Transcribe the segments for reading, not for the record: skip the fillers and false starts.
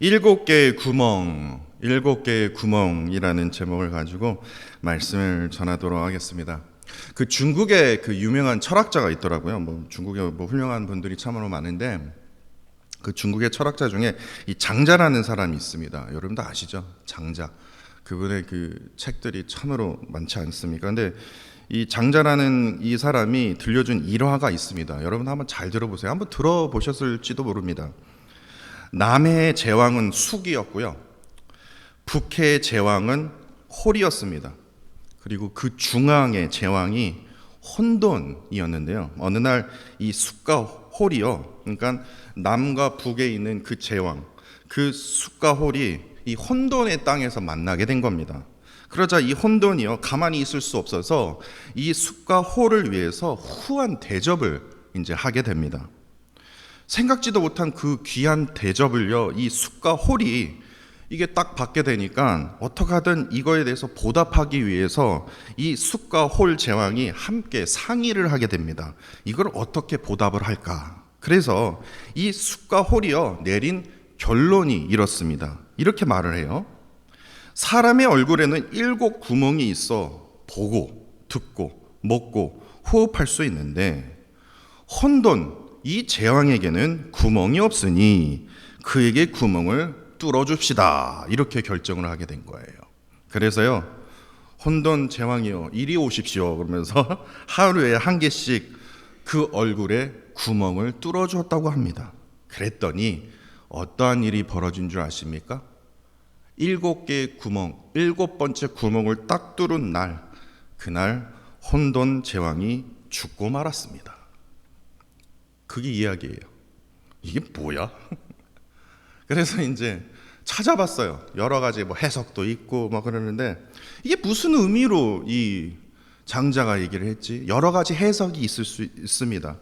일곱 개의 구멍, 일곱 개의 구멍이라는 제목을 가지고 말씀을 전하도록 하겠습니다. 그 중국에 그 유명한 철학자가 있더라고요. 중국에 훌륭한 분들이 참으로 많은데 그 중국의 철학자 중에 이 장자라는 사람이 있습니다. 여러분도 아시죠? 장자. 그분의 그 책들이 참으로 많지 않습니까? 근데 이 장자라는 이 사람이 들려준 일화가 있습니다. 여러분 한번 잘 들어보세요. 한번 들어보셨을지도 모릅니다. 남해의 제왕은 숙이었고요. 북해의 제왕은 홀이었습니다. 그리고 그 중앙의 제왕이 혼돈이었는데요. 어느 날 이 숙과 홀이요. 그러니까 남과 북에 있는 그 제왕, 그 숙과 홀이 이 혼돈의 땅에서 만나게 된 겁니다. 그러자 이 혼돈이요, 가만히 있을 수 없어서 이 숙과 홀을 위해서 후한 대접을 이제 하게 됩니다. 생각지도 못한 그 귀한 대접을요, 이 숙과 홀이 이게 딱 받게 되니까 어떻게 하든 이거에 대해서 보답하기 위해서 이 숙과 홀 제왕이 함께 상의를 하게 됩니다. 이걸 어떻게 보답을 할까? 그래서 이 숙과 홀이요, 내린 결론이 이렇습니다. 이렇게 말을 해요. 사람의 얼굴에는 7 구멍이 있어 보고, 듣고, 먹고, 호흡할 수 있는데 혼돈, 이 제왕에게는 구멍이 없으니 그에게 구멍을 뚫어줍시다. 이렇게 결정을 하게 된 거예요. 그래서요, 혼돈 제왕이요, 이리 오십시오. 그러면서 하루에 1개씩 그 얼굴에 구멍을 뚫어주었다고 합니다. 그랬더니 어떠한 일이 벌어진 줄 아십니까? 7개의 구멍, 7번째 구멍을 딱 뚫은 날, 그날 혼돈 제왕이 죽고 말았습니다. 그게 이야기예요. 이게 뭐야? 그래서 이제 찾아봤어요. 여러 가지 해석도 있고 그러는데 이게 무슨 의미로 이 장자가 얘기를 했지? 여러 가지 해석이 있을 수 있습니다.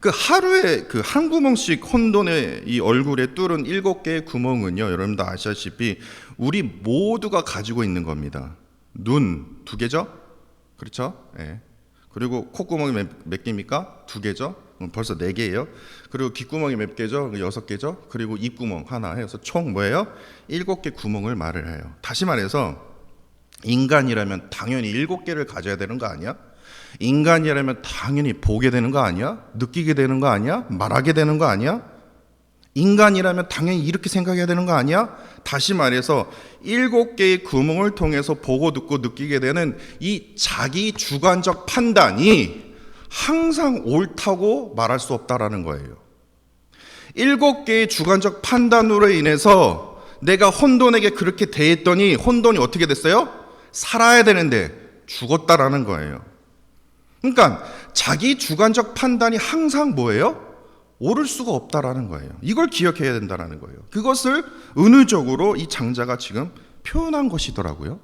그 하루에 그 한 구멍씩 혼돈의 이 얼굴에 뚫은 7개의 구멍은요, 여러분도 아시다시피 우리 모두가 가지고 있는 겁니다. 눈 2개죠? 그렇죠? 예. 그리고 콧구멍이 몇 개입니까? 2개죠? 벌써 4개예요. 그리고 귓구멍이 몇 개죠? 6개죠? 그리고 입구멍 하나 해서 총 뭐예요? 7개 구멍을 말을 해요. 다시 말해서 인간이라면 당연히 7개를 가져야 되는 거 아니야? 인간이라면 당연히 보게 되는 거 아니야? 느끼게 되는 거 아니야? 말하게 되는 거 아니야? 인간이라면 당연히 이렇게 생각해야 되는 거 아니야? 다시 말해서 7개의 구멍을 통해서 보고 듣고 느끼게 되는 이 자기 주관적 판단이 항상 옳다고 말할 수 없다라는 거예요. 7개의 주관적 판단으로 인해서 내가 혼돈에게 그렇게 대했더니 혼돈이 어떻게 됐어요? 살아야 되는데 죽었다라는 거예요. 그러니까 자기 주관적 판단이 항상 뭐예요? 옳을 수가 없다라는 거예요. 이걸 기억해야 된다라는 거예요. 그것을 은유적으로 이 장자가 지금 표현한 것이더라고요.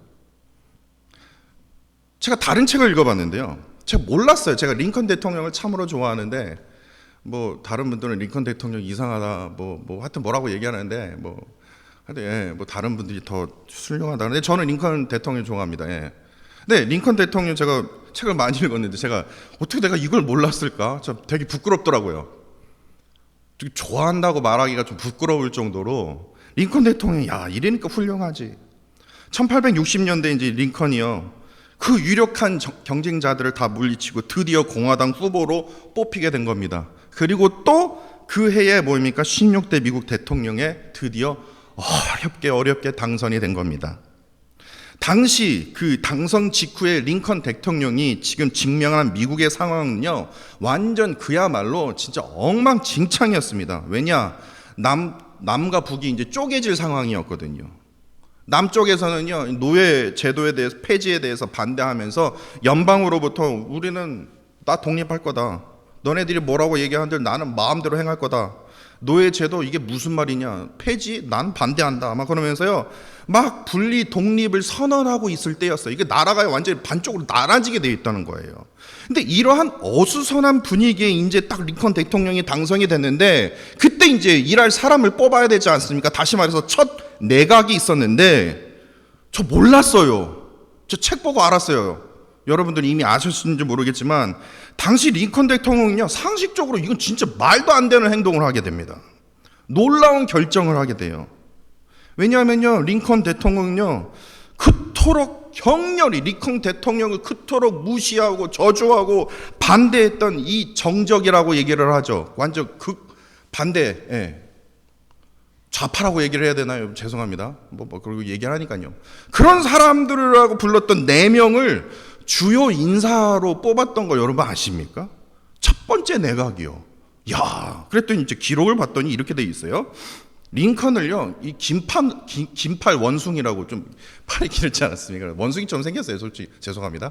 제가 다른 책을 읽어봤는데요. 제가 몰랐어요. 제가 링컨 대통령을 참으로 좋아하는데 다른 분들은 링컨 대통령 이상하다 하여튼 뭐라고 얘기하는데 하여튼 다른 분들이 더 훌륭하다는데 저는 링컨 대통령 좋아합니다. 예. 네, 링컨 대통령 제가 책을 많이 읽었는데 제가 어떻게 내가 이걸 몰랐을까? 좀 되게 부끄럽더라고요. 되게 좋아한다고 말하기가 좀 부끄러울 정도로 링컨 대통령이 이러니까 훌륭하지. 1860년대 이제 링컨이요, 그 유력한 경쟁자들을 다 물리치고 드디어 공화당 후보로 뽑히게 된 겁니다. 그리고 또 그 해에 16대 미국 대통령에 드디어 어렵게 당선이 된 겁니다. 당시 그 당선 직후에 링컨 대통령이 지금 직면한 미국의 상황은요, 완전 그야말로 진짜 엉망진창이었습니다. 왜냐? 남과 북이 이제 쪼개질 상황이었거든요. 남쪽에서는요, 노예 제도에 대해서, 폐지에 대해서 반대하면서 연방으로부터 우리는 나 독립할 거다. 너네들이 뭐라고 얘기하는데 나는 마음대로 행할 거다. 노예 제도 이게 무슨 말이냐? 폐지? 난 반대한다. 그러면서요, 분리 독립을 선언하고 있을 때였어요. 이게 나라가 완전히 반쪽으로 나눠지게 돼 있다는 거예요. 근데 이러한 어수선한 분위기에 이제 딱 링컨 대통령이 당선이 됐는데 그때 이제 일할 사람을 뽑아야 되지 않습니까? 다시 말해서 첫 내각이 있었는데 저 몰랐어요. 저 책 보고 알았어요. 여러분들이 이미 아셨는지 모르겠지만 당시 링컨 대통령은요, 상식적으로 이건 진짜 말도 안 되는 행동을 하게 됩니다. 놀라운 결정을 하게 돼요. 왜냐하면요, 링컨 대통령은요, 그토록 격렬히 링컨 대통령을 그토록 무시하고 저주하고 반대했던 이 정적이라고 얘기를 하죠. 완전 극반대, 좌파라고 얘기를 해야 되나요? 죄송합니다. 그리고 얘기하니까요. 그런 사람들이라고 불렀던 4명을 주요 인사로 뽑았던 거 여러분 아십니까? 첫 번째 내각이요. 야, 그랬더니 이제 기록을 봤더니 이렇게 돼 있어요. 링컨을요, 이 긴팔 원숭이라고, 좀 팔이 길지 않았습니까? 원숭이처럼 생겼어요, 솔직히. 죄송합니다.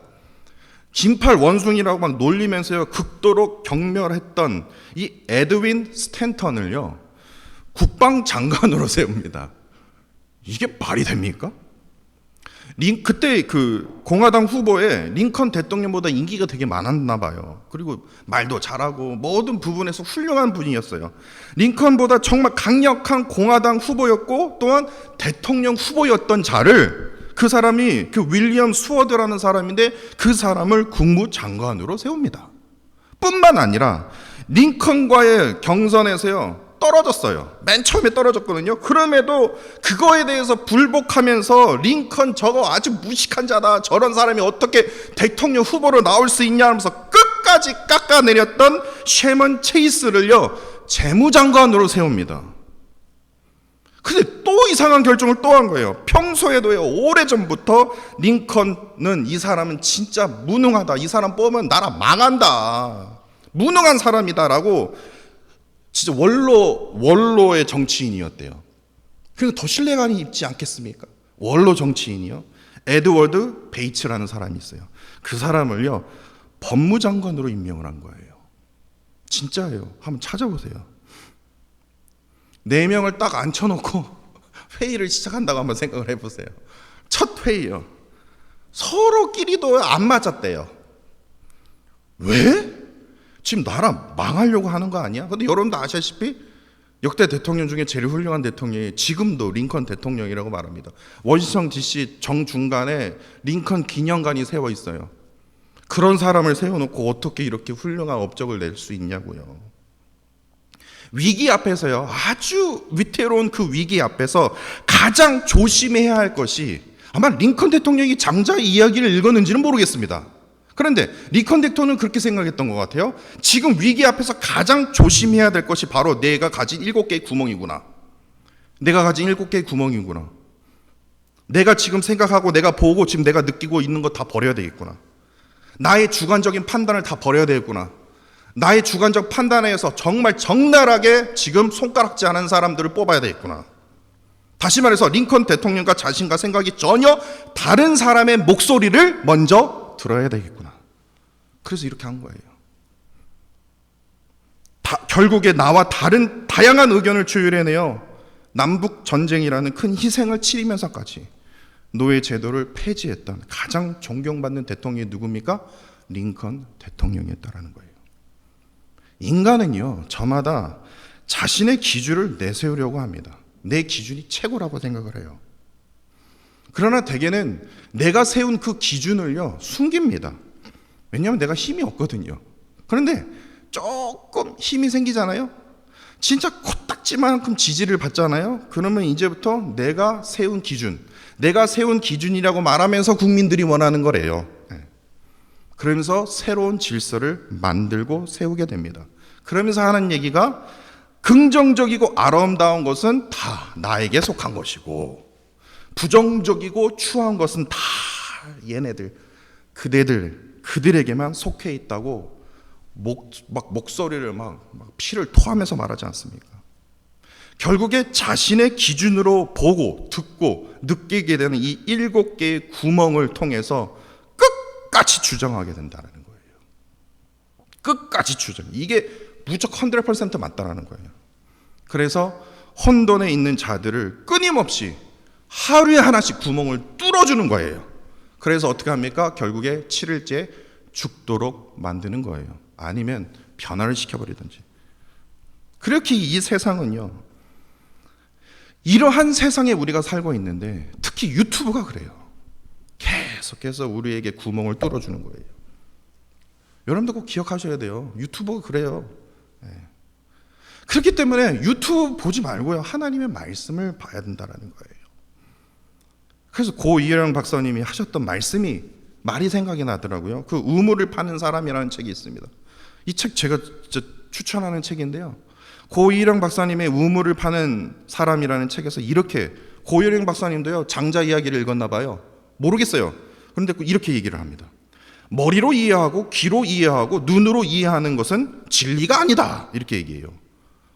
긴팔 원숭이라고 막 놀리면서요, 극도로 경멸했던 이 에드윈 스탠턴을요, 국방장관으로 세웁니다. 이게 말이 됩니까? 그때 그 공화당 후보에 링컨 대통령보다 인기가 되게 많았나 봐요. 그리고 말도 잘하고 모든 부분에서 훌륭한 분이었어요. 링컨보다 정말 강력한 공화당 후보였고 또한 대통령 후보였던 자를, 그 사람이 그 윌리엄 수워드라는 사람인데 그 사람을 국무장관으로 세웁니다. 뿐만 아니라 링컨과의 경선에서요, 떨어졌어요. 맨 처음에 떨어졌거든요. 그럼에도 그거에 대해서 불복하면서 링컨 저거 아주 무식한 자다, 저런 사람이 어떻게 대통령 후보로 나올 수 있냐 하면서 끝까지 깎아내렸던 쉐먼 체이스를요, 재무장관으로 세웁니다. 근데 또 이상한 결정을 또 한 거예요. 평소에도요, 오래전부터 링컨은 이 사람은 진짜 무능하다, 이 사람 뽑으면 나라 망한다, 무능한 사람이다라고 진짜 원로의 정치인이었대요. 그래서 더 신뢰감이 있지 않겠습니까? 원로 정치인이요. 에드워드 베이츠라는 사람이 있어요. 그 사람을요, 법무장관으로 임명을 한 거예요. 진짜예요. 한번 찾아보세요. 4명을 딱 앉혀놓고 회의를 시작한다고 한번 생각을 해보세요. 첫 회의요. 서로끼리도 안 맞았대요. 왜? 지금 나라 망하려고 하는 거 아니야? 근데 여러분도 아시다시피 역대 대통령 중에 제일 훌륭한 대통령이 지금도 링컨 대통령이라고 말합니다. 워싱턴 DC 정중간에 링컨 기념관이 세워 있어요. 그런 사람을 세워놓고 어떻게 이렇게 훌륭한 업적을 낼 수 있냐고요. 위기 앞에서요, 아주 위태로운 그 위기 앞에서 가장 조심해야 할 것이, 아마 링컨 대통령이 장자의 이야기를 읽었는지는 모르겠습니다. 그런데 링컨 대통령은 그렇게 생각했던 것 같아요. 지금 위기 앞에서 가장 조심해야 될 것이 바로 내가 가진 7개의 구멍이구나. 내가 가진 7개의 구멍이구나. 내가 지금 생각하고 내가 보고 지금 내가 느끼고 있는 거 다 버려야 되겠구나. 나의 주관적인 판단을 다 버려야 되겠구나. 나의 주관적 판단에서 정말 적나라하게 지금 손가락질 하는 사람들을 뽑아야 되겠구나. 다시 말해서 링컨 대통령과 자신과 생각이 전혀 다른 사람의 목소리를 먼저 들어야 되겠구나. 그래서 이렇게 한 거예요. 결국에 나와 다른 다양한 의견을 조율해내요. 남북 전쟁이라는 큰 희생을 치르면서까지 노예 제도를 폐지했던 가장 존경받는 대통령이 누굽니까? 링컨 대통령이었다라는 거예요. 인간은요, 저마다 자신의 기준을 내세우려고 합니다. 내 기준이 최고라고 생각을 해요. 그러나 대개는 내가 세운 그 기준을요, 숨깁니다. 왜냐하면 내가 힘이 없거든요. 그런데 조금 힘이 생기잖아요. 진짜 코딱지만큼 지지를 받잖아요. 그러면 이제부터 내가 세운 기준이라고 말하면서 국민들이 원하는 거래요. 그러면서 새로운 질서를 만들고 세우게 됩니다. 그러면서 하는 얘기가, 긍정적이고 아름다운 것은 다 나에게 속한 것이고 부정적이고 추한 것은 다 얘네들, 그들에게만 속해 있다고 목소리를 막 피를 토하면서 말하지 않습니까? 결국에 자신의 기준으로 보고 듣고 느끼게 되는 이 7개의 구멍을 통해서 끝까지 주장하게 된다는 거예요. 끝까지 주장. 이게 무조건 100% 맞다라는 거예요. 그래서 혼돈에 있는 자들을 끊임없이 하루에 하나씩 구멍을 뚫어주는 거예요. 그래서 어떻게 합니까? 결국에 7일째 죽도록 만드는 거예요. 아니면 변화를 시켜버리든지. 그렇게 이 세상은요, 이러한 세상에 우리가 살고 있는데, 특히 유튜브가 그래요. 계속해서 우리에게 구멍을 뚫어주는 거예요. 여러분도 꼭 기억하셔야 돼요. 유튜브가 그래요. 그렇기 때문에 유튜브 보지 말고요, 하나님의 말씀을 봐야 된다라는 거예요. 그래서 고 이혜령 박사님이 하셨던 말이 생각이 나더라고요. 그 우물을 파는 사람이라는 책이 있습니다. 이 책 제가 진짜 추천하는 책인데요, 고 이혜령 박사님의 우물을 파는 사람이라는 책에서 이렇게, 고 이혜령 박사님도요 장자 이야기를 읽었나 봐요. 모르겠어요. 그런데 이렇게 얘기를 합니다. 머리로 이해하고 귀로 이해하고 눈으로 이해하는 것은 진리가 아니다, 이렇게 얘기해요.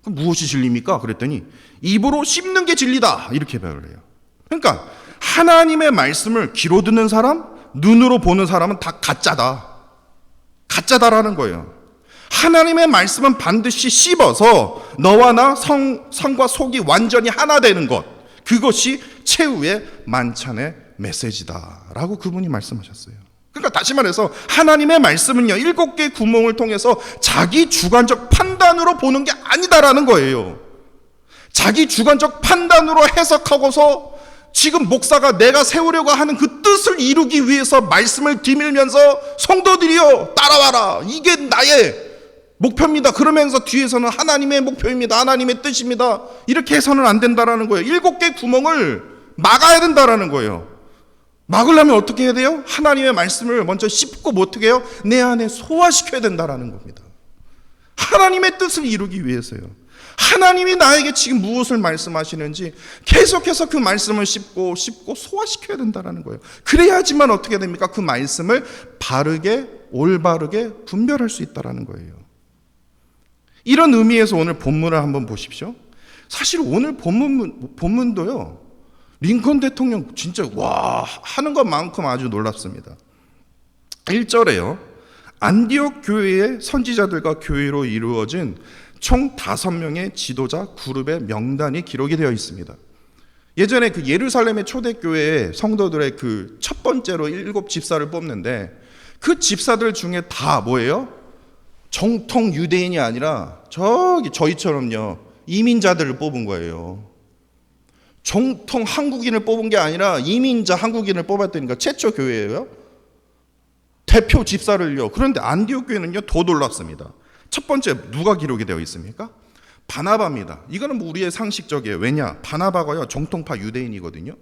그럼 무엇이 진리입니까? 그랬더니 입으로 씹는 게 진리다, 이렇게 말을 해요. 그러니까 하나님의 말씀을 귀로 듣는 사람, 눈으로 보는 사람은 다 가짜다라는 거예요. 하나님의 말씀은 반드시 씹어서 너와 나 성과 속이 완전히 하나 되는 것, 그것이 최후의 만찬의 메시지다라고 그분이 말씀하셨어요. 그러니까 다시 말해서 하나님의 말씀은요, 7개의 구멍을 통해서 자기 주관적 판단으로 보는 게 아니다라는 거예요. 자기 주관적 판단으로 해석하고서 지금 목사가 내가 세우려고 하는 그 뜻을 이루기 위해서 말씀을 뒤밀면서 성도들이여 따라와라, 이게 나의 목표입니다, 그러면서 뒤에서는 하나님의 목표입니다, 하나님의 뜻입니다, 이렇게 해서는 안 된다라는 거예요. 7개의 구멍을 막아야 된다라는 거예요. 막으려면 어떻게 해야 돼요? 하나님의 말씀을 먼저 씹고 어떻게 해요? 내 안에 소화시켜야 된다라는 겁니다. 하나님의 뜻을 이루기 위해서요. 하나님이 나에게 지금 무엇을 말씀하시는지 계속해서 그 말씀을 씹고 소화시켜야 된다라는 거예요. 그래야지만 어떻게 됩니까? 그 말씀을 바르게, 올바르게 분별할 수 있다라는 거예요. 이런 의미에서 오늘 본문을 한번 보십시오. 사실 오늘 본문도요, 링컨 대통령 진짜 하는 것만큼 아주 놀랍습니다. 1절에요. 안디옥 교회의 선지자들과 교회로 이루어진 총 5명의 지도자 그룹의 명단이 기록이 되어 있습니다. 예전에 그 예루살렘의 초대교회의 성도들의 그 첫 번째로 7 집사를 뽑는데, 그 집사들 중에 다 뭐예요? 정통 유대인이 아니라 저희처럼요 이민자들을 뽑은 거예요. 정통 한국인을 뽑은 게 아니라 이민자 한국인을 뽑았다니까. 최초 교회예요. 대표 집사를요. 그런데 안디옥 교회는요 더 놀랍습니다. 첫 번째 누가 기록이 되어 있습니까? 바나바입니다. 이거는 뭐 우리의 상식적이에요. 왜냐? 바나바가요 정통파 유대인이거든요.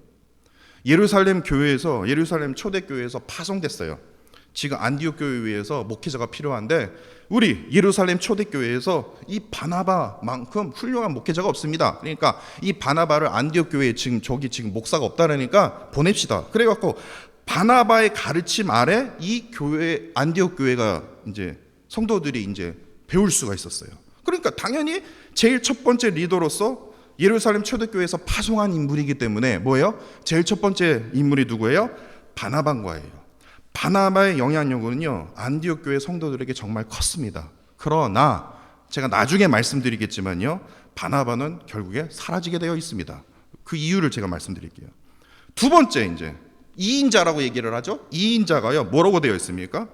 예루살렘 교회에서, 예루살렘 초대교회에서 파송됐어요. 지금 안디옥 교회에 위해서 목회자가 필요한데 우리 예루살렘 초대교회에서 이 바나바만큼 훌륭한 목회자가 없습니다. 그러니까 이 바나바를 안디옥 교회에 지금 목사가 없다라니까 보냅시다. 그래갖고 바나바의 가르침 아래 이 교회, 안디옥 교회가 이제 성도들이 이제 배울 수가 있었어요. 그러니까 당연히 제일 첫 번째 리더로서 예루살렘 초대교회에서 파송한 인물이기 때문에 뭐예요? 제일 첫 번째 인물이 누구예요? 바나바인 거예요. 바나바의 영향력은요 안디옥 교회 성도들에게 정말 컸습니다. 그러나 제가 나중에 말씀드리겠지만요, 바나바는 결국에 사라지게 되어 있습니다. 그 이유를 제가 말씀드릴게요. 두 번째, 이제 2인자라고 얘기를 하죠. 2인자가요 뭐라고 되어 있습니까?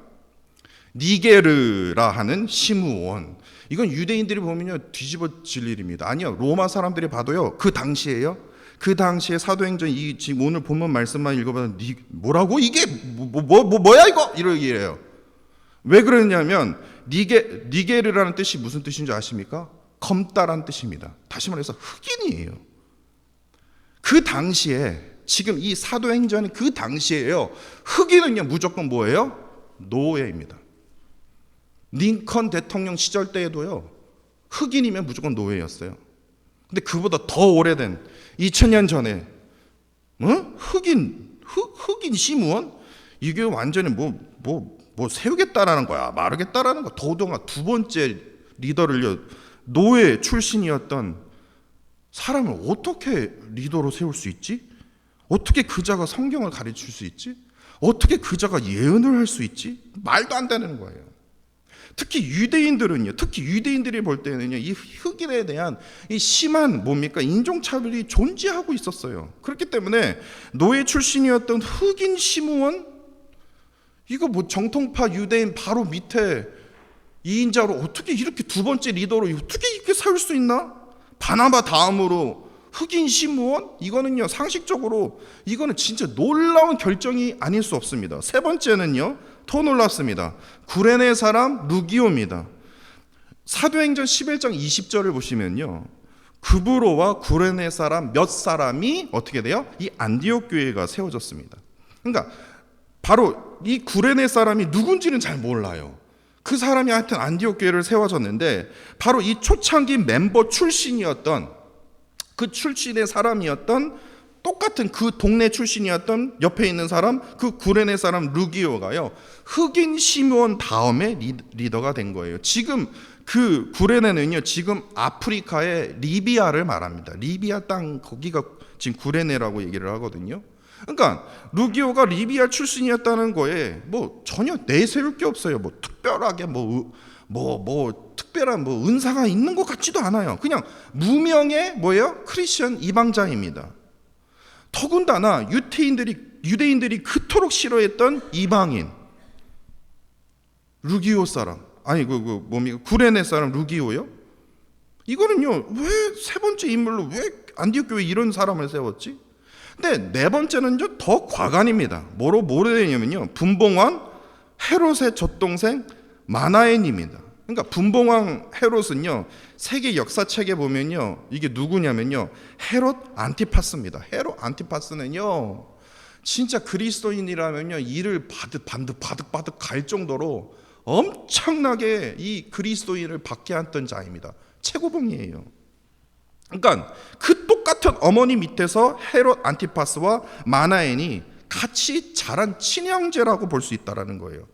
니게르라 하는 시므온. 이건 유대인들이 보면요 뒤집어질 일입니다. 아니요, 로마 사람들이 봐도요 그 당시에 사도행전, 이 지금 오늘 본문 말씀만 읽어봐도 뭐라고? 이게 뭐야 이거? 이래요. 왜 그러냐면 니게르라는 뜻이 무슨 뜻인지 아십니까? 검다란 뜻입니다. 다시 말해서 흑인이에요. 그 당시에, 지금 이 사도행전 그 당시에요, 흑인은요 무조건 뭐예요? 노예입니다. 링컨 대통령 시절 때에도요 흑인이면 무조건 노예였어요. 근데 그보다 더 오래된 2000년 전에 흑인 시므온, 이게 완전히 뭐 세우겠다라는 거야, 마르겠다라는 거. 더더군다나 두 번째 리더를요 노예 출신이었던 사람을 어떻게 리더로 세울 수 있지? 어떻게 그자가 성경을 가르칠 수 있지? 어떻게 그자가 예언을 할 수 있지? 말도 안 되는 거예요. 특히 유대인들이 볼 때는요, 이 흑인에 대한 이 심한 인종차별이 존재하고 있었어요. 그렇기 때문에 노예 출신이었던 흑인 시므온, 이거 정통파 유대인 바로 밑에 2인자로 어떻게 이렇게 두 번째 리더로 어떻게 이렇게 세울 수 있나? 바나바 다음으로 흑인 시므온, 이거는요 상식적으로 이거는 진짜 놀라운 결정이 아닐 수 없습니다. 세 번째는요 더 놀랍습니다. 구레네 사람 루기오입니다. 사도행전 11장 20절을 보시면요, 구브로와 구레네 사람 몇 사람이 어떻게 돼요? 이 안디옥 교회가 세워졌습니다. 그러니까 바로 이 구레네 사람이 누군지는 잘 몰라요. 그 사람이 하여튼 안디옥 교회를 세워졌는데, 바로 이 초창기 멤버 출신이었던, 그 출신의 사람이었던, 똑같은 그 동네 출신이었던 옆에 있는 사람, 그 구레네 사람 루기오가요, 흑인 시므온 다음에 리더가 된 거예요. 지금 그 구레네는요, 지금 아프리카의 리비아를 말합니다. 리비아 땅, 거기가 지금 구레네라고 얘기를 하거든요. 그러니까 루기오가 리비아 출신이었다는 거에 뭐 전혀 내세울 게 없어요. 뭐 특별하게 특별한 은사가 있는 것 같지도 않아요. 그냥 무명의 뭐예요? 크리스천 이방자입니다. 더군다나 유대인들이 그토록 싫어했던 이방인 루기오 사람, 아니 구레네 사람 루기오요? 이거는요, 왜 세 번째 인물로 왜 안디옥 교회 이런 사람을 세웠지? 근데 네 번째는요, 더 과간입니다. 뭐로 되냐면요, 분봉왕 헤롯의 젖동생 마나엔입니다. 그러니까 분봉왕 헤롯은요, 세계 역사책에 보면요, 이게 누구냐면요, 헤롯 안티파스입니다. 헤롯 안티파스는요, 진짜 그리스도인이라면요, 이를 바득바득 갈 정도로 엄청나게 이 그리스도인을 박해했던 자입니다. 최고봉이에요. 그러니까 그 똑같은 어머니 밑에서 헤롯 안티파스와 마나엔이 같이 자란 친형제라고 볼 수 있다는 거예요.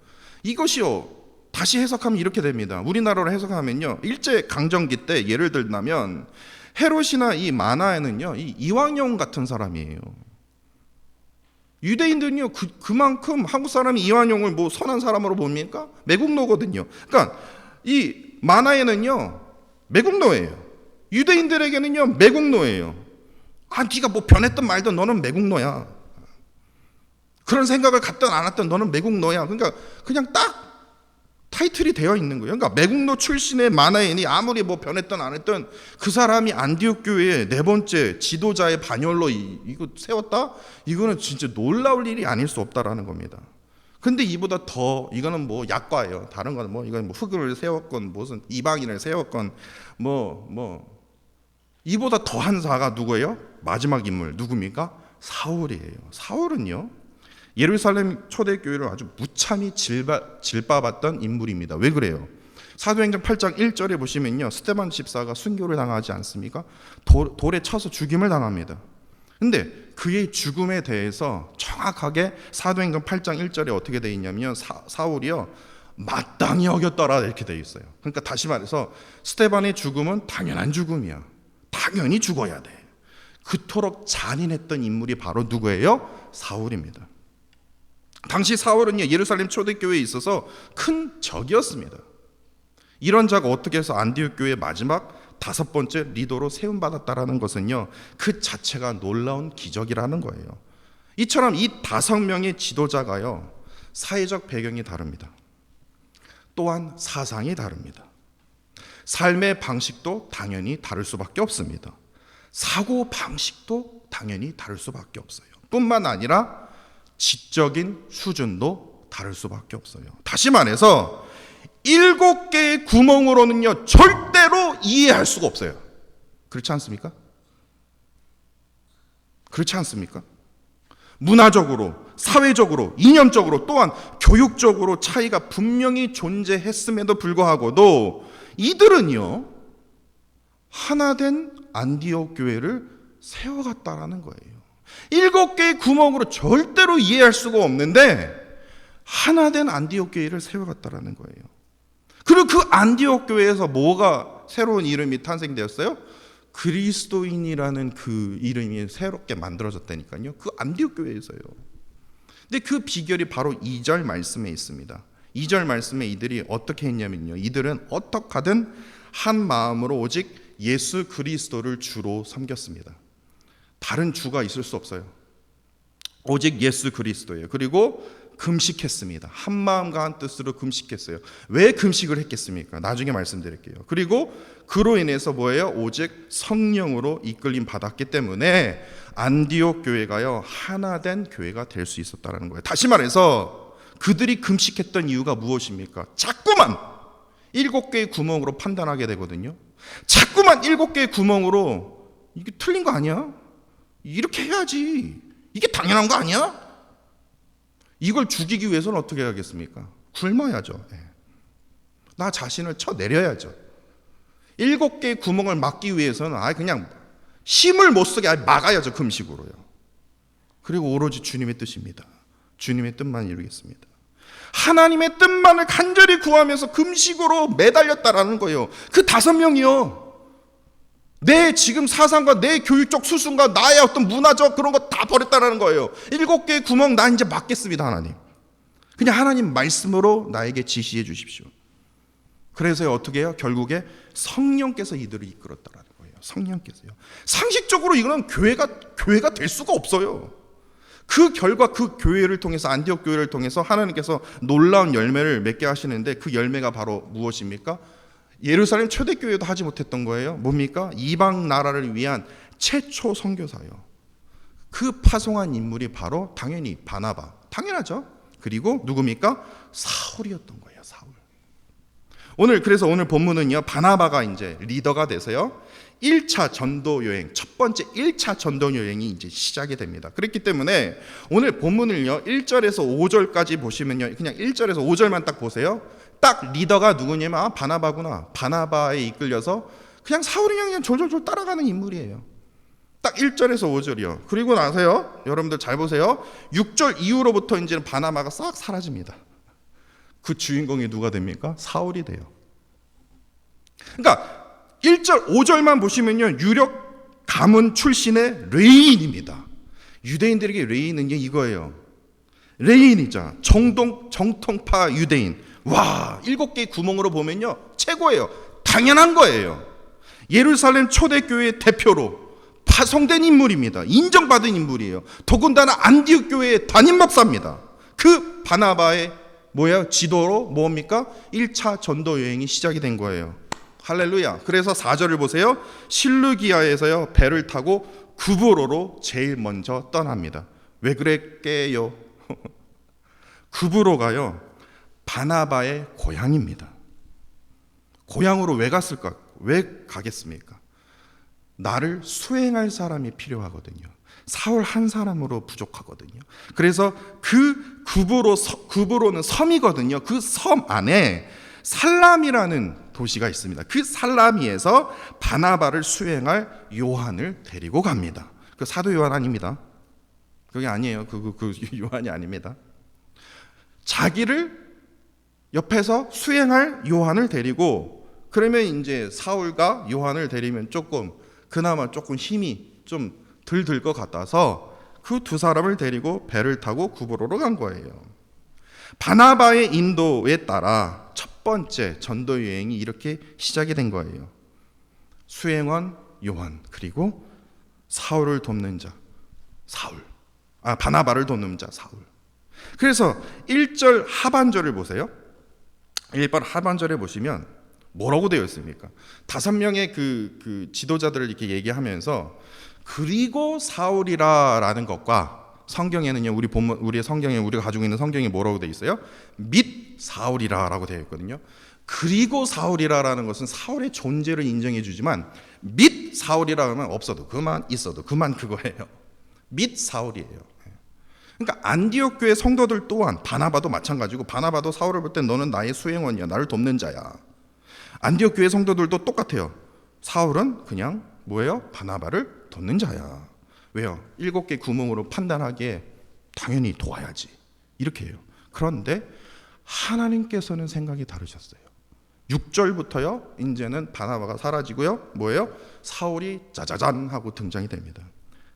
이것이요, 다시 해석하면 이렇게 됩니다. 우리나라로 해석하면요, 일제 강점기 때 예를 들면 헤롯이나 이 마나엔은요, 이 이황용 같은 사람이에요. 유대인들은요, 그만큼 한국 사람이 이황용을 뭐 선한 사람으로 봅니까? 매국노거든요. 그러니까 이 마나엔은요, 매국노예요. 유대인들에게는요, 매국노예요. 네가 뭐 변했든 말든 너는 매국노야. 그런 생각을 갖든 안 갖든 너는 매국노야. 그러니까 그냥 딱 타이틀이 되어 있는 거예요. 그러니까 매국노 출신의 마나엔이 아무리 뭐 변했든 안 했든 그 사람이 안디옥 교회의 네 번째 지도자의 반열로 이거 세웠다? 이거는 진짜 놀라울 일이 아닐 수 없다라는 겁니다. 근데 이보다 더, 이거는 뭐 약과예요. 다른 거는 뭐 이건 뭐 흑을 세웠건 무슨 이방인을 세웠건 이보다 더한 사가 누구예요? 마지막 인물 누굽니까? 사울이에요. 사울은요, 예루살렘 초대교회를 아주 무참히 질바봤던 인물입니다. 왜 그래요? 사도행전 8장 1절에 보시면요, 스데반 집사가 순교를 당하지 않습니까? 돌에 쳐서 죽임을 당합니다. 근데 그의 죽음에 대해서 정확하게 사도행전 8장 1절에 어떻게 되어 있냐면 사울이요, 마땅히 여겼더라 이렇게 되어 있어요. 그러니까 다시 말해서 스데반의 죽음은 당연한 죽음이야. 당연히 죽어야 돼. 그토록 잔인했던 인물이 바로 누구예요? 사울입니다. 당시 사울은 예루살렘 초대교회에 있어서 큰 적이었습니다. 이런 자가 어떻게 해서 안디옥 교회의 마지막 다섯 번째 리더로 세움받았다라는 것은요, 그 자체가 놀라운 기적이라는 거예요. 이처럼 이 5명의 지도자가요, 사회적 배경이 다릅니다. 또한 사상이 다릅니다. 삶의 방식도 당연히 다를 수밖에 없습니다. 사고 방식도 당연히 다를 수밖에 없어요. 뿐만 아니라 지적인 수준도 다를 수밖에 없어요. 다시 말해서 7개의 구멍으로는요, 절대로 이해할 수가 없어요. 그렇지 않습니까? 그렇지 않습니까? 문화적으로, 사회적으로, 이념적으로, 또한 교육적으로 차이가 분명히 존재했음에도 불구하고도 이들은요, 하나된 안디옥 교회를 세워갔다라는 거예요. 7개의 구멍으로 절대로 이해할 수가 없는데 하나된 안디옥 교회를 세워갔다라는 거예요. 그리고 그 안디옥 교회에서 뭐가 새로운 이름이 탄생되었어요? 그리스도인이라는 그 이름이 새롭게 만들어졌다니까요. 그 안디옥 교회에서요. 근데 그 비결이 바로 2절 말씀에 있습니다. 2절 말씀에 이들이 어떻게 했냐면요, 이들은 어떻게 하든 한 마음으로 오직 예수 그리스도를 주로 섬겼습니다. 다른 주가 있을 수 없어요. 오직 예수 그리스도예요. 그리고 금식했습니다. 한 마음과 한 뜻으로 금식했어요. 왜 금식을 했겠습니까? 나중에 말씀드릴게요. 그리고 그로 인해서 뭐예요? 오직 성령으로 이끌림 받았기 때문에 안디옥 교회가요, 하나된 교회가 될 수 있었다는 거예요. 다시 말해서 그들이 금식했던 이유가 무엇입니까? 자꾸만 7개의 구멍으로 판단하게 되거든요. 자꾸만 7개의 구멍으로 이게 틀린 거 아니야? 이렇게 해야지. 이게 당연한 거 아니야? 이걸 죽이기 위해서는 어떻게 해야겠습니까? 굶어야죠. 나 자신을 쳐내려야죠. 7개의 구멍을 막기 위해서는 그냥 힘을 못 쓰게 막아야죠. 금식으로요. 그리고 오로지 주님의 뜻입니다. 주님의 뜻만 이루겠습니다. 하나님의 뜻만을 간절히 구하면서 금식으로 매달렸다라는 거예요. 그 5명이요. 내 지금 사상과 내 교육적 수준과 나의 어떤 문화적 그런 거 다 버렸다라는 거예요. 7개의 구멍 나 이제 막겠습니다, 하나님. 그냥 하나님 말씀으로 나에게 지시해 주십시오. 그래서 어떻게 해요? 결국에 성령께서 이들을 이끌었다라는 거예요. 성령께서요. 상식적으로 이거는 교회가 될 수가 없어요. 그 결과 그 교회를 통해서, 안디옥 교회를 통해서 하나님께서 놀라운 열매를 맺게 하시는데, 그 열매가 바로 무엇입니까? 예루살렘 초대교회도 하지 못했던 거예요. 뭡니까? 이방 나라를 위한 최초 선교사요. 그 파송한 인물이 바로 당연히 바나바, 당연하죠. 그리고 누굽니까? 사울이었던 거예요. 사울. 그래서 오늘 본문은요, 바나바가 이제 리더가 돼서요, 1차 전도 여행, 첫 번째 1차 전도 여행이 이제 시작이 됩니다. 그렇기 때문에 오늘 본문을요, 1절에서 5절까지 보시면요, 그냥 1절에서 5절만 딱 보세요. 딱 리더가 누구냐면 바나바구나. 바나바에 이끌려서 그냥 사울이 그냥 졸졸졸 따라가는 인물이에요. 딱 1절에서 5절이요. 그리고 나서요, 여러분들 잘 보세요. 6절 이후로부터 이제는 바나바가 싹 사라집니다. 그 주인공이 누가 됩니까? 사울이 돼요. 그러니까 1절, 5절만 보시면요, 유력 가문 출신의 레인입니다. 유대인들에게 레인은 이거예요. 레인이자 정통파 유대인. 와, 7개의 구멍으로 보면요, 최고예요. 당연한 거예요. 예루살렘 초대교회의 대표로 파송된 인물입니다. 인정받은 인물이에요. 더군다나 안디옥 교회의 담임 목사입니다. 그 바나바의 지도로 뭡니까? 1차 전도 여행이 시작이 된 거예요. 할렐루야. 그래서 4절을 보세요. 실루기아에서요, 배를 타고 구브로로 제일 먼저 떠납니다. 왜 그랬게요? 구브로가요, 바나바의 고향입니다. 고향으로 왜 갔을까? 왜 가겠습니까? 나를 수행할 사람이 필요하거든요. 사울 한 사람으로 부족하거든요. 그래서 그 구브로는 섬이거든요. 그 섬 안에 살람이라는 도시가 있습니다. 그 살라미에서 바나바를 수행할 요한을 데리고 갑니다. 그 사도 요한 아닙니다. 그게 아니에요. 그 요한이 아닙니다. 자기를 옆에서 수행할 요한을 데리고, 그러면 이제 사울과 요한을 데리면 그나마 조금 힘이 좀 덜 들 것 같아서 그 두 사람을 데리고 배를 타고 구브로로 간 거예요. 바나바의 인도에 따라 첫 번째 전도 여행이 이렇게 시작이 된 거예요. 수행원 요한, 그리고 사울을 돕는 자 바나바를 돕는 자 사울. 그래서 1절 하반절을 보세요. 1번 하반절에 보시면 뭐라고 되어 있습니까? 5명의 그 지도자들을 이렇게 얘기하면서 그리고 사울이라라는 것과, 성경에는요, 우리의 성경에, 우리가 가지고 있는 성경에 뭐라고 되어 있어요? 및 사울이라라고 되어 있거든요. 그리고 사울이라라는 것은 사울의 존재를 인정해 주지만, 및 사울이라 하면 없어도 그만, 있어도 그만, 그거예요. 및 사울이에요. 그러니까 안디옥 교회 성도들 또한, 바나바도 마찬가지고, 바나바도 사울을 볼 때 너는 나의 수행원이야, 나를 돕는 자야. 안디옥 교회 성도들도 똑같아요. 사울은 그냥 바나바를 돕는 자야. 왜요? 7개 구멍으로 판단하기에 당연히 도와야지, 이렇게 해요. 그런데 하나님께서는 생각이 다르셨어요. 6절부터요, 이제는 바나바가 사라지고요, 사울이 짜자잔 하고 등장이 됩니다.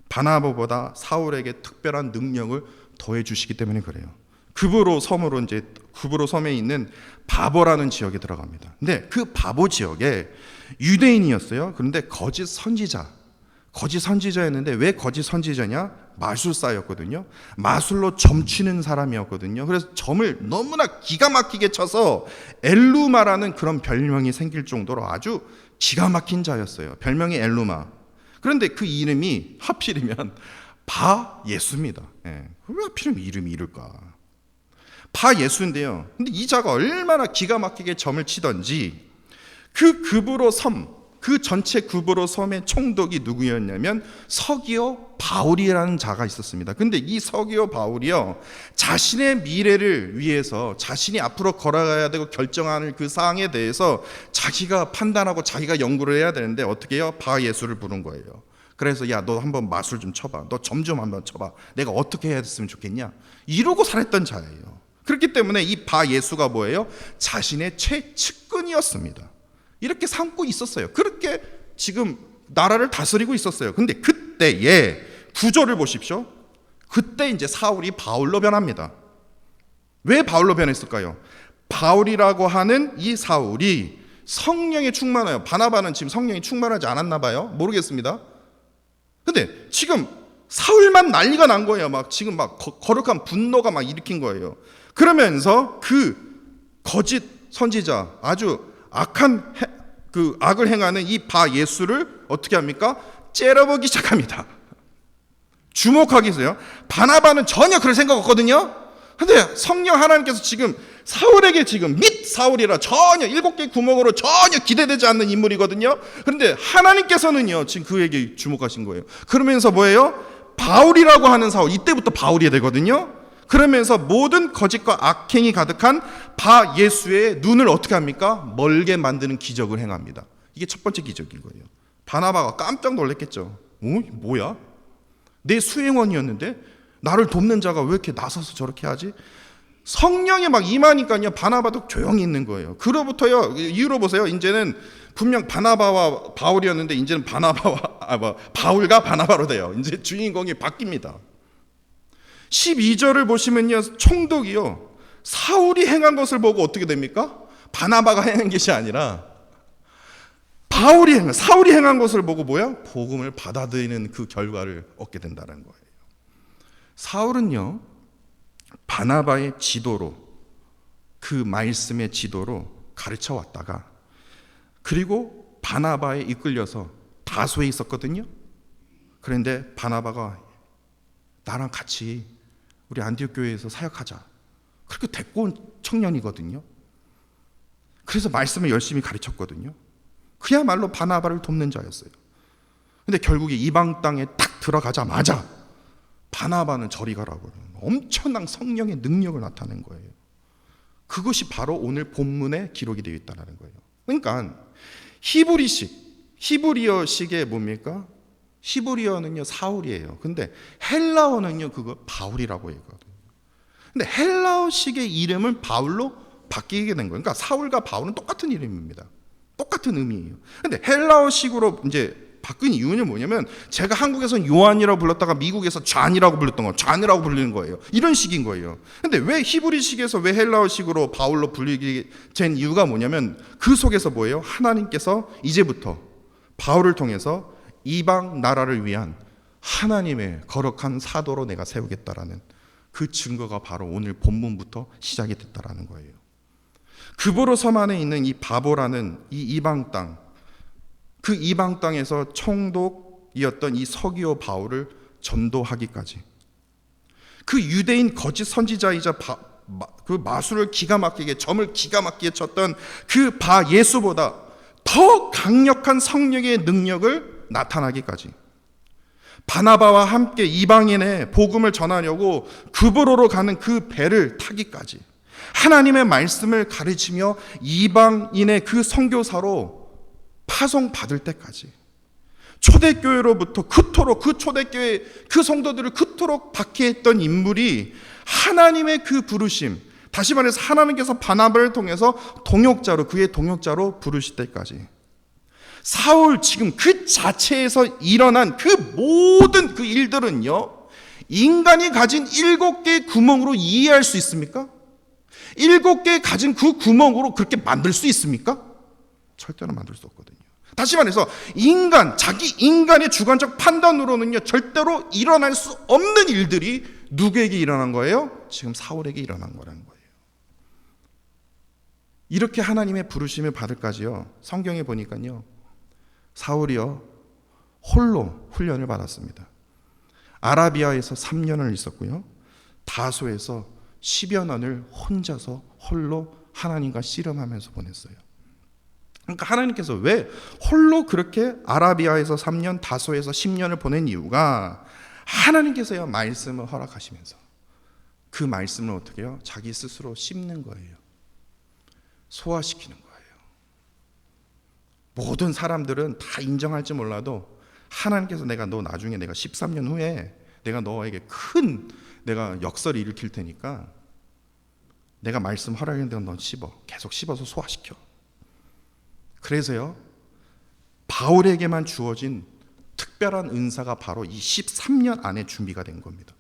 바나바보다 사울에게 특별한 능력을 더해 주시기 때문에 그래요. 구브로 섬에 있는 바보라는 지역에 들어갑니다. 근데 그 바보 지역에 유대인이었어요. 그런데 거짓 선지자였는데, 왜 거짓 선지자냐? 마술사였거든요. 마술로 점치는 사람이었거든요. 그래서 점을 너무나 기가 막히게 쳐서 엘루마라는 그런 별명이 생길 정도로 아주 기가 막힌 자였어요. 별명이 엘루마. 그런데 그 이름이 하필이면 바예수입니다. 왜 하필이면 이름이 이럴까? 바 예수인데요. 근데 이 자가 얼마나 기가 막히게 점을 치던지 그 급으로 섬, 그 전체 급으로 섬의 총독이 누구였냐면 서기오 바울이라는 자가 있었습니다. 근데 이 서기오 바울이요, 자신의 미래를 위해서 자신이 앞으로 걸어가야 되고 결정하는 그 사항에 대해서 자기가 판단하고 자기가 연구를 해야 되는데 어떻게 해요? 바 예수를 부른 거예요. 그래서 야, 너 한번 마술 좀 쳐봐. 너 점 좀 한번 쳐봐. 내가 어떻게 해야 됐으면 좋겠냐? 이러고 살았던 자예요. 그렇기 때문에 이 바 예수가 뭐예요? 자신의 최측근이었습니다. 이렇게 삼고 있었어요. 그렇게 지금 나라를 다스리고 있었어요. 근데 그때의 구조를 보십시오. 그때 이제 사울이 바울로 변합니다. 왜 바울로 변했을까요? 바울이라고 하는 이 사울이 성령에 충만해요. 바나바는 지금 성령이 충만하지 않았나 봐요. 모르겠습니다. 근데 지금 사울만 난리가 난 거예요. 막 지금 막 거룩한 분노가 막 일으킨 거예요. 그러면서 그 거짓 선지자, 아주 악한 그 악을 행하는 이 바 예수를 어떻게 합니까? 째려보기 시작합니다. 주목하기 위해서요. 바나바는 전혀 그럴 생각 없거든요. 근데 성령 하나님께서 지금 사울에게 지금 및 사울이라 전혀 7개의 구멍으로 전혀 기대되지 않는 인물이거든요. 그런데 하나님께서는요, 지금 그에게 주목하신 거예요. 그러면서 뭐예요? 바울이라고 하는 사울, 이때부터 바울이 되거든요. 그러면서 모든 거짓과 악행이 가득한 바 예수의 눈을 어떻게 합니까? 멀게 만드는 기적을 행합니다. 이게 첫 번째 기적인 거예요. 바나바가 깜짝 놀랐겠죠. 뭐야? 내 수행원이었는데 나를 돕는 자가 왜 이렇게 나서서 저렇게 하지? 성령이 막 임하니까요, 바나바도 조용히 있는 거예요. 그로부터요, 이유로 보세요. 이제는 분명 바나바와 바울이었는데 이제는 바울과 바나바로 돼요. 이제 주인공이 바뀝니다. 12절을 보시면요, 총독이요, 사울이 행한 것을 보고 어떻게 됩니까? 바나바가 행한 것이 아니라 사울이 행한 것을 보고 뭐야? 복음을 받아들이는 그 결과를 얻게 된다는 거예요. 사울은요, 바나바의 지도로, 그 말씀의 지도로 가르쳐 왔다가, 그리고 바나바에 이끌려서 다소에 있었거든요. 그런데 바나바가 나랑 같이 우리 안디옥 교회에서 사역하자, 그렇게 데리고 온 청년이거든요. 그래서 말씀을 열심히 가르쳤거든요. 그야말로 바나바를 돕는 자였어요. 근데 결국에 이방 땅에 딱 들어가자마자 바나바는 저리 가라고 엄청난 성령의 능력을 나타낸 거예요. 그것이 바로 오늘 본문에 기록이 되어 있다는 거예요. 그러니까 히브리어식의 뭡니까? 히브리어는요, 사울이에요. 근데 헬라어는요, 그거 바울이라고 얘기하거든요. 근데 헬라어식의 이름은 바울로 바뀌게 된 거예요. 그러니까 사울과 바울은 똑같은 이름입니다. 똑같은 의미예요. 근데 헬라어식으로 이제 바뀐 이유는 뭐냐면, 제가 한국에서는 요한이라고 불렀다가 미국에서 잔이라고 불렀던 거, 잔이라고 불리는 거예요. 이런 식인 거예요. 근데 왜 히브리식에서 왜 헬라어식으로 바울로 불리게 된 이유가 뭐냐면, 그 속에서 뭐예요? 하나님께서 이제부터 바울을 통해서 이방 나라를 위한 하나님의 거룩한 사도로 내가 세우겠다라는 그 증거가 바로 오늘 본문부터 시작이 됐다라는 거예요. 급으로 섬 안에 있는 이 바보라는 이 이방 땅, 그 이방 땅에서 총독이었던 이 서기오 바울을 전도하기까지, 그 유대인 거짓 선지자이자 그 마술을 기가 막히게, 점을 기가 막히게 쳤던 그 바 예수보다 더 강력한 성령의 능력을 나타나기까지, 바나바와 함께 이방인의 복음을 전하려고 급으로로 가는 그 배를 타기까지, 하나님의 말씀을 가르치며 이방인의 그 선교사로 파송받을 때까지, 초대교회로부터 그토록, 그 초대교회 그 성도들을 그토록 박해했던 인물이 하나님의 그 부르심, 다시 말해서 하나님께서 바나바를 통해서 그의 동역자로 부르실 때까지, 사울 지금 그 자체에서 일어난 그 모든 그 일들은요, 인간이 가진 7개의 구멍으로 이해할 수 있습니까? 7개 가진 그 구멍으로 그렇게 만들 수 있습니까? 절대로 만들 수 없거든요. 다시 말해서 자기 인간의 주관적 판단으로는요, 절대로 일어날 수 없는 일들이 누구에게 일어난 거예요? 지금 사울에게 일어난 거라는 거예요. 이렇게 하나님의 부르심을 받을까지요, 성경에 보니까요, 사울이요, 홀로 훈련을 받았습니다. 아라비아에서 3년을 있었고요, 다소에서 10여 년을 혼자서 홀로 하나님과 씨름하면서 보냈어요. 그러니까 하나님께서 왜 홀로 그렇게 아라비아에서 3년, 다소에서 10년을 보낸 이유가 하나님께서야 말씀을 허락하시면서 그 말씀을 어떻게 해요? 자기 스스로 씹는 거예요. 소화시키는 거예요. 모든 사람들은 다 인정할지 몰라도 하나님께서 너 나중에 내가 13년 후에 내가 너에게 큰 내가 역설을 일으킬 테니까 내가 말씀 허락했는데 넌 씹어. 계속 씹어서 소화시켜. 그래서요, 바울에게만 주어진 특별한 은사가 바로 이 13년 안에 준비가 된 겁니다.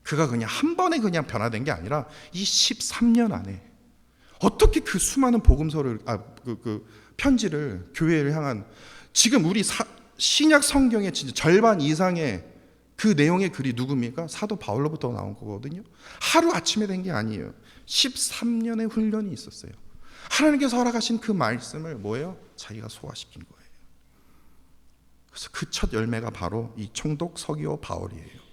그가 그냥 한 번에 그냥 변화된 게 아니라 이 13년 안에 어떻게 그 수많은 복음서를 편지를 교회를 향한 지금 우리 신약 성경의 진짜 절반 이상의 그 내용의 글이 누굽니까? 사도 바울로부터 나온 거거든요. 하루 아침에 된 게 아니에요. 13년의 훈련이 있었어요. 하나님께서 허락하신 그 말씀을 뭐예요? 자기가 소화시킨 거예요. 그래서 그 첫 열매가 바로 이 총독 서기오 바울이에요.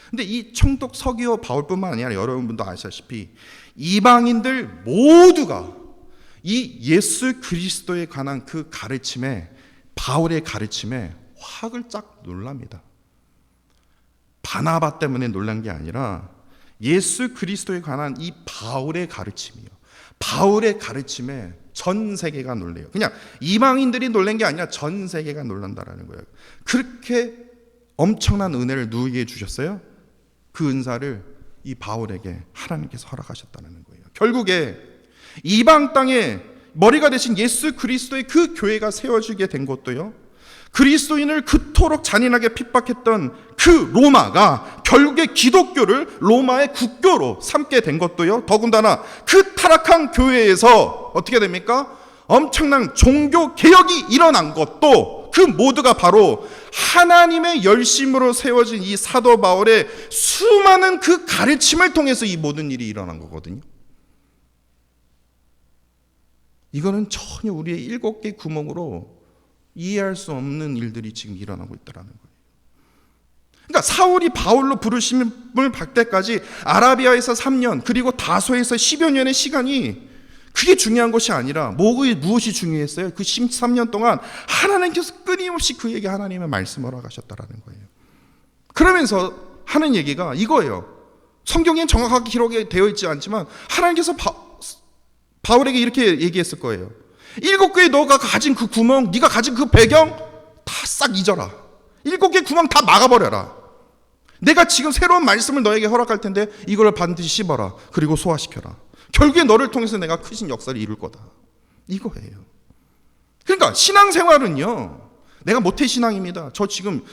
근데 이 총독 서기오 바울뿐만 아니라 여러분도 아시다시피 이방인들 모두가 이 예수 그리스도에 관한 그 가르침에, 바울의 가르침에 화를 짝 놀랍니다. 바나바 때문에 놀란 게 아니라 예수 그리스도에 관한 이 바울의 가르침이요, 바울의 가르침에 전 세계가 놀래요. 그냥 이방인들이 놀란 게 아니라 전 세계가 놀란다라는 거예요. 그렇게 엄청난 은혜를 누구에게 주셨어요? 그 은사를 이 바울에게 하나님께서 허락하셨다는 거예요. 결국에 이방 땅에 머리가 되신 예수 그리스도의 그 교회가 세워지게 된 것도요, 그리스도인을 그토록 잔인하게 핍박했던 그 로마가 결국에 기독교를 로마의 국교로 삼게 된 것도요, 더군다나 그 타락한 교회에서 어떻게 됩니까? 엄청난 종교 개혁이 일어난 것도 그 모두가 바로 하나님의 열심으로 세워진 이 사도 바울의 수많은 그 가르침을 통해서 이 모든 일이 일어난 거거든요. 이거는 전혀 우리의 7개 구멍으로 이해할 수 없는 일들이 지금 일어나고 있다는 거예요. 그러니까 사울이 바울로 부르심을 받을 때까지 아라비아에서 3년 그리고 다소에서 10여 년의 시간이 그게 중요한 것이 아니라 무엇이 중요했어요? 그 13년 동안 하나님께서 끊임없이 그에게 하나님의 말씀을 허락하셨다는 거예요. 그러면서 하는 얘기가 이거예요. 성경엔 정확하게 기록이 되어 있지 않지만 하나님께서 바울에게 이렇게 얘기했을 거예요. 7개의 너가 가진 그 구멍, 네가 가진 그 배경 다 싹 잊어라. 7개의 구멍 다 막아버려라. 내가 지금 새로운 말씀을 너에게 허락할 텐데 이걸 반드시 씹어라. 그리고 소화시켜라. 결국에 너를 통해서 내가 크신 역사를 이룰 거다. 이거예요. 그러니까 신앙생활은요, 내가 모태신앙입니다. 저 지금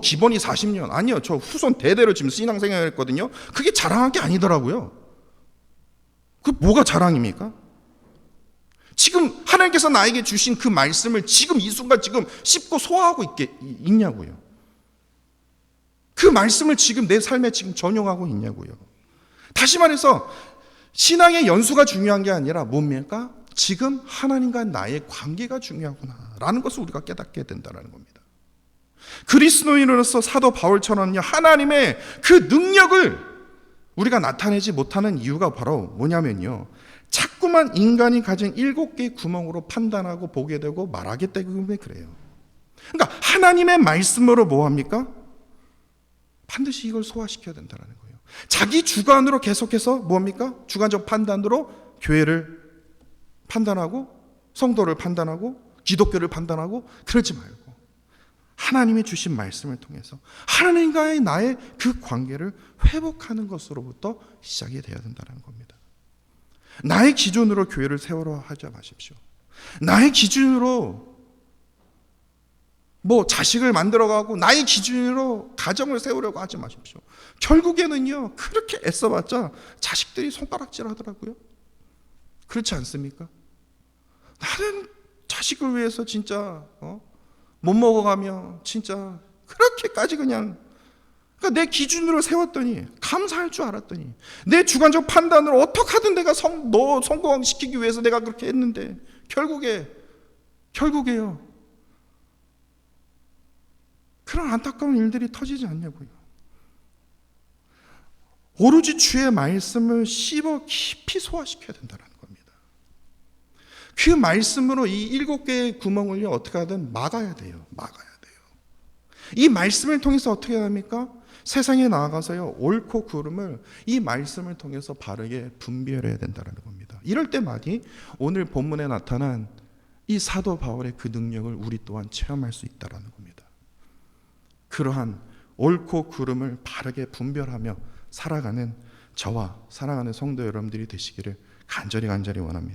기본이 40년. 아니요, 저 후손 대대로 지금 신앙생활 했거든요. 그게 자랑한 게 아니더라고요. 그 뭐가 자랑입니까? 지금 하나님께서 나에게 주신 그 말씀을 지금 이 순간 지금 씹고 소화하고 있냐고요. 그 말씀을 지금 내 삶에 지금 전용하고 있냐고요. 다시 말해서 신앙의 연수가 중요한 게 아니라 뭡니까? 지금 하나님과 나의 관계가 중요하구나라는 것을 우리가 깨닫게 된다는 겁니다. 그리스도인으로서 사도 바울처럼요, 하나님의 그 능력을 우리가 나타내지 못하는 이유가 바로 뭐냐면요, 자꾸만 인간이 가진 7개의 구멍으로 판단하고 보게 되고 말하기 때문에 그래요. 그러니까 하나님의 말씀으로 뭐합니까? 반드시 이걸 소화시켜야 된다는 거예요. 자기 주관으로 계속해서 뭡니까? 주관적 판단으로 교회를 판단하고 성도를 판단하고 기독교를 판단하고 그러지 말고 하나님이 주신 말씀을 통해서 하나님과의 나의 그 관계를 회복하는 것으로부터 시작이 되어야 된다는 겁니다. 나의 기준으로 교회를 세우려 하지 마십시오. 나의 기준으로 자식을 만들어가고 나의 기준으로 가정을 세우려고 하지 마십시오. 결국에는요, 그렇게 애써봤자 자식들이 손가락질 하더라고요. 그렇지 않습니까? 나는 자식을 위해서 진짜 못 먹어가며 진짜 그렇게까지 그러니까 내 기준으로 세웠더니 감사할 줄 알았더니 내 주관적 판단으로 어떻게 하든 내가 너 성공시키기 위해서 내가 그렇게 했는데 결국에요, 그런 안타까운 일들이 터지지 않냐고요. 오로지 주의 말씀을 씹어 깊이 소화시켜야 된다는 겁니다. 그 말씀으로 이 7개의 구멍을 어떻게 하든 막아야 돼요. 이 말씀을 통해서 어떻게 해야 합니까? 세상에 나아가서요, 옳고 그름을 이 말씀을 통해서 바르게 분별해야 된다는 겁니다. 이럴 때만이 오늘 본문에 나타난 이 사도 바울의 그 능력을 우리 또한 체험할 수 있다는 겁니다. 그러한 옳고 그름을 바르게 분별하며 살아가는 저와 사랑하는 성도 여러분들이 되시기를 간절히 원합니다.